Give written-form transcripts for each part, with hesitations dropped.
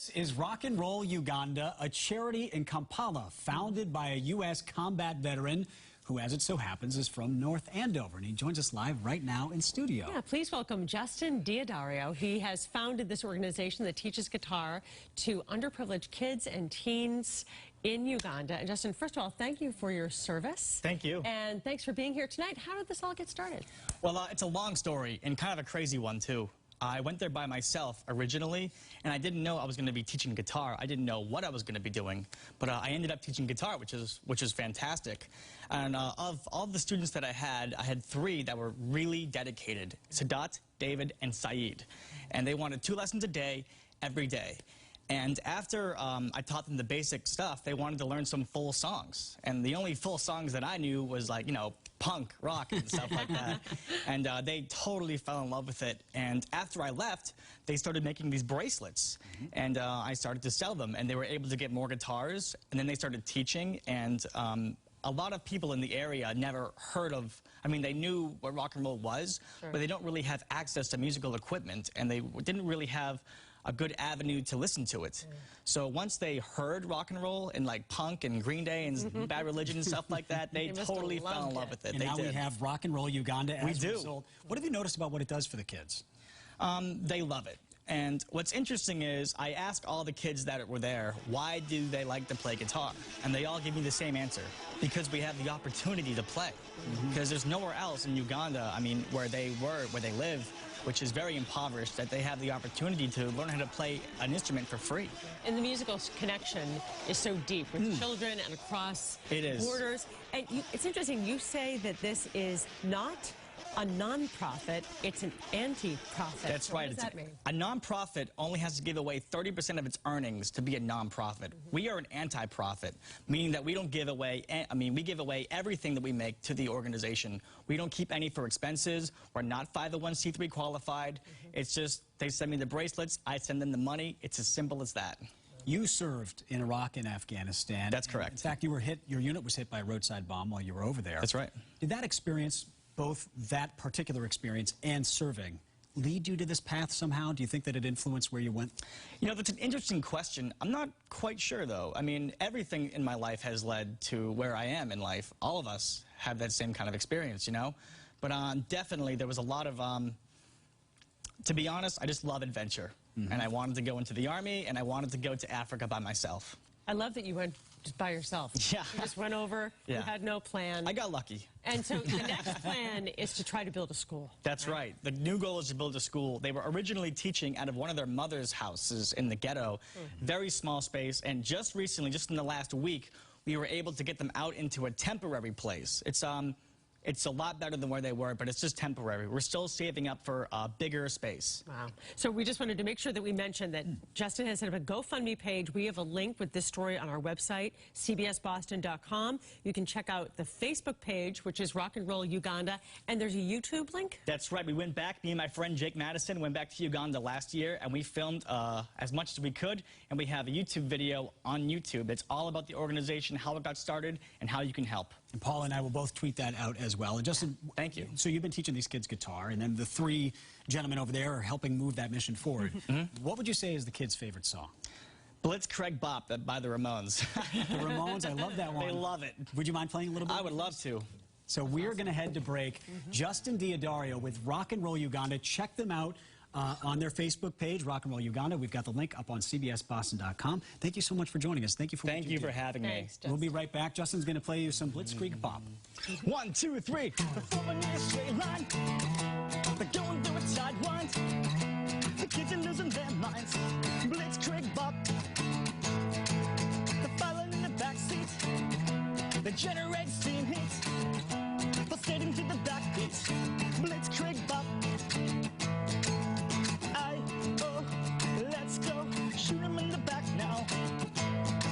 This is Rock N Roll Uganda, a charity in Kampala founded by a U.S. combat veteran who, as it so happens, is from North Andover. And he joins us live right now in studio. Yeah, please welcome Justin Diodario. He has founded this organization that teaches guitar to underprivileged kids and teens in Uganda. And Justin, first of all, thank you for your service. Thank you. And thanks for being here tonight. How did this all get started? Well, it's a long story and kind of a crazy one, too. I went there by myself originally, and I didn't know I was going to be teaching guitar. I didn't know what I was going to be doing, but I ended up teaching guitar, which is fantastic. And of all the students that I had 3 that were really dedicated: Sadat, David, and Saeed. And they wanted 2 lessons a day, every day. And after I taught them the basic stuff, they wanted to learn some full songs. And the only full songs that I knew was, like, you know, punk, rock, and stuff like that. And they totally fell in love with it. And after I left, they started making these bracelets. And I started to sell them. And they were able to get more guitars. And then they started teaching. And a lot of people in the area never heard of, I mean, they knew what rock and roll was, but they don't really have access to musical equipment. And they didn't really have a good avenue to listen to it. So once they heard rock and roll and like punk and Green Day and Bad Religion and stuff like that, they totally fell in love with it. And now we have Rock N Roll Uganda as a result. What have you noticed about what it does for the kids? They love it. And what's interesting is I asked all the kids that were there, why do they like to play guitar? And they all give me the same answer: because we have the opportunity to play. Because there's nowhere else in Uganda, I mean, where they live, which is very impoverished, that they have the opportunity to learn how to play an instrument for free. And the musical connection is so deep with children and across borders. And it's interesting, you say that this is not a non-profit, it's an anti-profit. That's right. What does that mean? A non-profit only has to give away 30% of its earnings to be a non-profit. We are an anti-profit, meaning that we don't give away, we give away everything that we make to the organization. We don't keep any for expenses. We're not 501c3 qualified. It's just, they send me the bracelets, I send them the money. It's as simple as that. You served in Iraq and Afghanistan. That's correct. In fact, your unit was hit by a roadside bomb while you were over there. That's right. Did that experience, both that particular experience and serving, lead you to this path somehow? Do you think that it influenced where you went? You know, that's an interesting question. I'm not quite sure, though. I mean, everything in my life has led to where I am in life. All of us have that same kind of experience, you know? But definitely there was a lot of, to be honest, I just love adventure. And I wanted to go into the Army, and I wanted to go to Africa by myself. I love that you went just by yourself. Yeah. You just went over, you had no plan. I got lucky. And so the next plan is to try to build a school. That's right. The new goal is to build a school. They were originally teaching out of one of their mother's houses in the ghetto. Very small space. And just recently, just in the last week, we were able to get them out into a temporary place. It's a lot better than where they were, but it's just temporary. We're still saving up for a bigger space. Wow. So we just wanted to make sure that we mentioned that Justin has set up a GoFundMe page. We have a link with this story on our website, cbsboston.com. You can check out the Facebook page, which is Rock N Roll Uganda, and there's a YouTube link? That's right. We went back, me and my friend Jake Madison went back to Uganda last year, and we filmed as much as we could, and we have a YouTube video on YouTube. It's all about the organization, how it got started, and how you can help. And Paul and I will both tweet that out as well. And Justin, thank you. So you've been teaching these kids guitar, and then the 3 gentlemen over there are helping move that mission forward. What would you say is the kids' favorite song? Blitzkrieg Bop by the Ramones. The Ramones, I love that one. They love it. Would you mind playing a little bit? I would love to. So we're going to head to break. Justin Diodario with Rock N Roll Uganda. Check them out on their Facebook page, Rock N Roll Uganda. We've got the link up on cbsboston.com. Thank you so much for joing us. Thank you for Thank you for having me. We'll be right back. Justin's going to play you some Blitzkrieg Bop. 1, 2, 3. Performing in a straight line. They're going through a tight wind. The kids are losing their minds. Blitzkrieg Bop. They're following in the backseat. They generate steam heat. Pulsating to the backbeat. Blitzkrieg Bop. Let's go. Shoot them in the back now.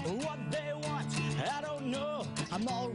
What they want, I don't know. I'm all